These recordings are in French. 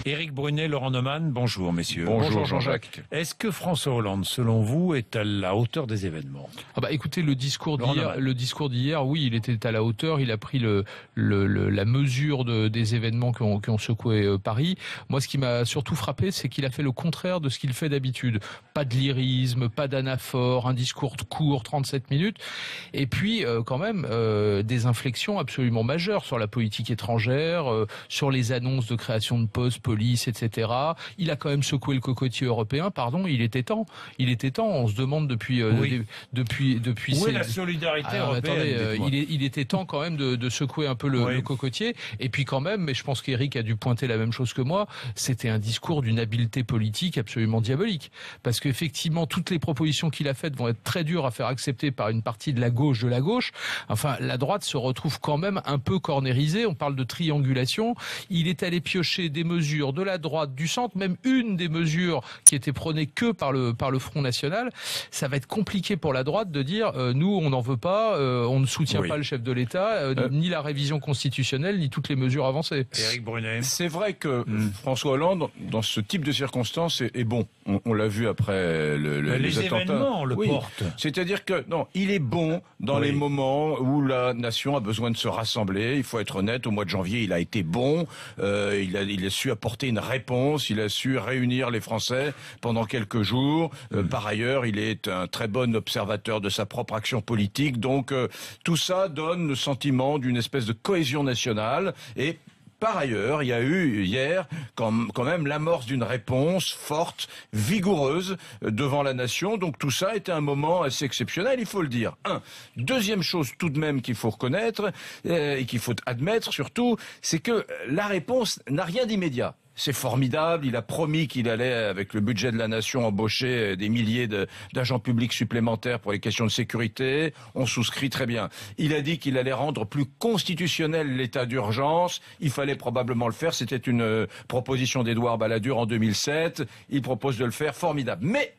Éric Brunet, Laurent Neumann, bonjour messieurs. Bonjour Jean-Jacques. Est-ce que François Hollande, selon vous, est à la hauteur des événements? Écoutez, le discours d'hier, oui, il était à la hauteur. Il a pris la mesure des événements qui ont secoué Paris. Moi, ce qui m'a surtout frappé, c'est qu'il a fait le contraire de ce qu'il fait d'habitude. Pas de lyrisme, pas d'anaphore, un discours court, 37 minutes. Et puis, quand même, des inflexions absolument majeures sur la politique étrangère, sur les annonces de création de postes, police, etc. Il a quand même secoué le cocotier européen. Pardon, il était temps. On se demande depuis. Où est la solidarité européenne? Attendez, il était temps quand même de secouer un peu le cocotier. Et puis quand même, mais je pense qu'Éric a dû pointer la même chose que moi, c'était un discours d'une habileté politique absolument diabolique. Parce qu'effectivement, toutes les propositions qu'il a faites vont être très dures à faire accepter par une partie de la gauche. Enfin, la droite se retrouve quand même un peu cornérisée. On parle de triangulation. Il est allé piocher des mesures de la droite, du centre, même une des mesures qui était prônée que par le Front National. Ça va être compliqué pour la droite de dire nous on n'en veut pas, on ne soutient pas le chef de l'État, ni la révision constitutionnelle, ni toutes les mesures avancées. Éric Brunet. C'est vrai que François Hollande, dans ce type de circonstances, est bon. On l'a vu après les attentats. Événements le portent. C'est-à-dire que il est bon dans les moments où la nation a besoin de se rassembler. Il faut être honnête. Au mois de janvier, il a été bon. Il a su apporter une réponse. Il a su réunir les Français pendant quelques jours. Par ailleurs, il est un très bon observateur de sa propre action politique. Donc, tout ça donne le sentiment d'une espèce de cohésion nationale. Et par ailleurs, il y a eu hier quand même l'amorce d'une réponse forte, vigoureuse devant la nation. Donc tout ça était un moment assez exceptionnel, il faut le dire. Deuxième chose tout de même qu'il faut reconnaître et qu'il faut admettre surtout, c'est que la réponse n'a rien d'immédiat. C'est formidable, il a promis qu'il allait, avec le budget de la nation, embaucher des milliers d'agents publics supplémentaires pour les questions de sécurité. On souscrit très bien. Il a dit qu'il allait rendre plus constitutionnel l'état d'urgence. Il fallait probablement le faire. C'était une proposition d'Édouard Balladur en 2007. Il propose de le faire. Formidable. Mais,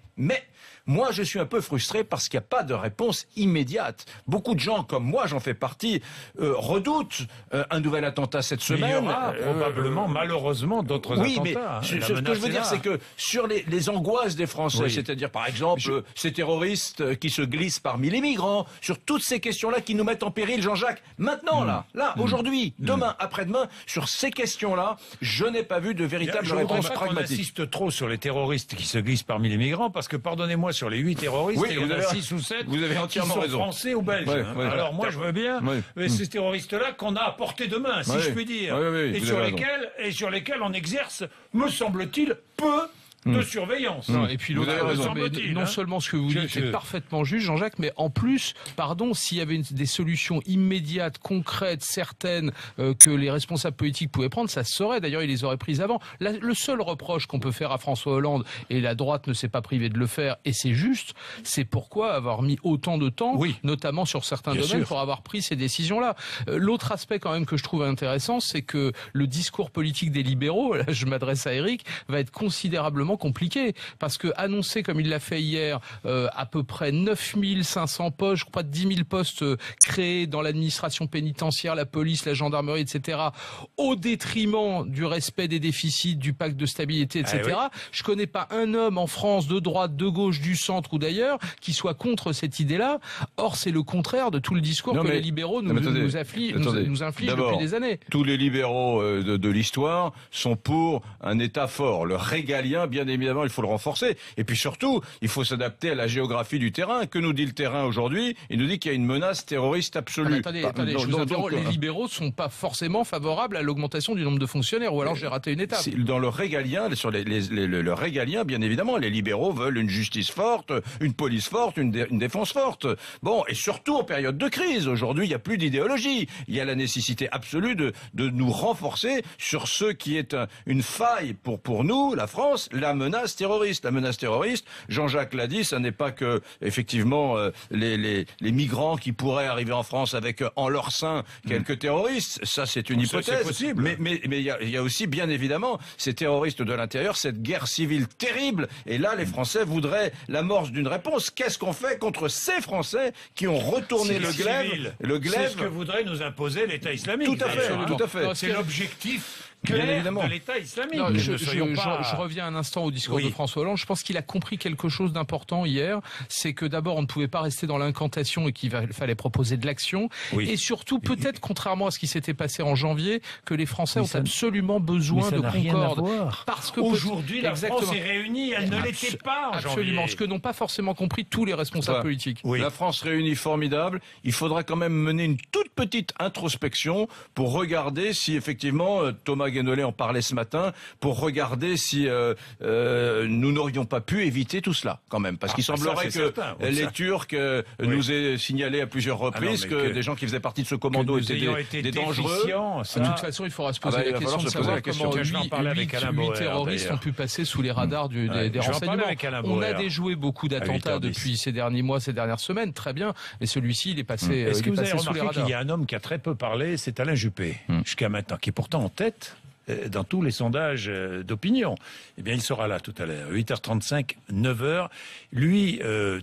moi, je suis un peu frustré parce qu'il n'y a pas de réponse immédiate. Beaucoup de gens, comme moi, j'en fais partie, redoutent un nouvel attentat cette semaine. Il y aura probablement, malheureusement, d'autres attentats. Oui, mais ce que je veux dire, c'est que sur les angoisses des Français, c'est-à-dire, par exemple, ces terroristes qui se glissent parmi les migrants, sur toutes ces questions-là qui nous mettent en péril, Jean-Jacques, maintenant, aujourd'hui, demain, après-demain, sur ces questions-là, je n'ai pas vu de véritable réponse pragmatique. On insiste trop sur les terroristes qui se glissent parmi les migrants, parce que, pardonnez-moi, sur les 8 terroristes, il y en a 6 ou 7 qui sont français ou belges. Alors moi, je veux bien ces terroristes-là qu'on a à portée de main, si je puis dire, et sur lesquels on exerce, me semble-t-il, peu de surveillance. Non, et puis l'autre, non seulement ce que vous dites est parfaitement juste, Jean-Jacques, mais en plus, s'il y avait des solutions immédiates, concrètes, certaines, que les responsables politiques pouvaient prendre, ça se saurait. D'ailleurs, ils les auraient prises avant. Le seul reproche qu'on peut faire à François Hollande, et la droite ne s'est pas privée de le faire, et c'est juste, c'est pourquoi avoir mis autant de temps, notamment sur certains domaines, pour avoir pris ces décisions-là. L'autre aspect quand même que je trouve intéressant, c'est que le discours politique des libéraux, là je m'adresse à Éric, va être considérablement compliqué, parce que annoncer comme il l'a fait hier à peu près 9500 postes, je crois 10 000 postes créés dans l'administration pénitentiaire, la police, la gendarmerie, etc., au détriment du respect des déficits, du pacte de stabilité, etc. Je connais pas un homme en France, de droite, de gauche, du centre ou d'ailleurs, qui soit contre cette idée-là. Or, c'est le contraire de tout le discours que les libéraux nous infligent depuis des années. Tous les libéraux de l'histoire sont pour un État fort. Le régalien, bien évidemment, il faut le renforcer. Et puis surtout, il faut s'adapter à la géographie du terrain. Que nous dit le terrain aujourd'hui? Il nous dit qu'il y a une menace terroriste absolue. Attendez, je vous interromps, les libéraux sont pas forcément favorables à l'augmentation du nombre de fonctionnaires, ou alors j'ai raté une étape. Dans le régalien, sur le régalien, bien évidemment, les libéraux veulent une justice forte, une police forte, une défense forte. Bon, et surtout en période de crise. Aujourd'hui, il n'y a plus d'idéologie. Il y a la nécessité absolue de nous renforcer sur ce qui est une faille pour nous, la France, la menace terroriste. La menace terroriste, Jean-Jacques l'a dit, ça n'est pas que, effectivement, les migrants qui pourraient arriver en France avec en leur sein quelques terroristes. Ça, c'est une hypothèse. C'est possible. Mais il y a aussi, bien évidemment, ces terroristes de l'intérieur, cette guerre civile terrible. Et là, les Français voudraient l'amorce d'une réponse. Qu'est-ce qu'on fait contre ces Français qui ont retourné le glaive? C'est ce que voudrait nous imposer l'État islamique. Tout à fait. C'est l'objectif clair de l'État islamique. Non, je reviens un instant au discours de François Hollande. Je pense qu'il a compris quelque chose d'important hier. C'est que d'abord, on ne pouvait pas rester dans l'incantation et qu'il fallait proposer de l'action. Et surtout, peut-être, contrairement à ce qui s'était passé en janvier, que les Français ont absolument besoin de concorde. Parce que aujourd'hui, la France est réunie, elle ne l'était pas en janvier. Ce que n'ont pas forcément compris tous les responsables politiques. La France réunie, formidable. Il faudra quand même mener une toute petite introspection pour regarder si effectivement, Thomas Guénolé en parlait ce matin, pour regarder si nous n'aurions pas pu éviter tout cela quand même. Parce qu'il semblerait que les Turcs nous aient signalé à plusieurs reprises que des gens qui faisaient partie de ce commando étaient des dangereux. De toute façon, il faudra se poser la question de savoir comment 8 terroristes ont pu passer sous les radars des renseignements. On a déjoué beaucoup d'attentats depuis ces derniers mois, ces dernières semaines, très bien, mais celui-ci, il est passé Est-ce que vous avez sous les radars. Il y a un homme qui a très peu parlé, c'est Alain Juppé, jusqu'à maintenant, qui est pourtant en tête dans tous les sondages d'opinion. Eh bien, il sera là tout à l'heure, 8h35, 9h. Lui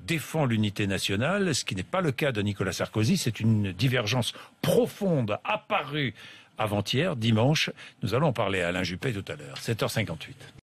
défend l'unité nationale, ce qui n'est pas le cas de Nicolas Sarkozy. C'est une divergence profonde apparue avant-hier, dimanche. Nous allons en parler à Alain Juppé tout à l'heure, 7h58.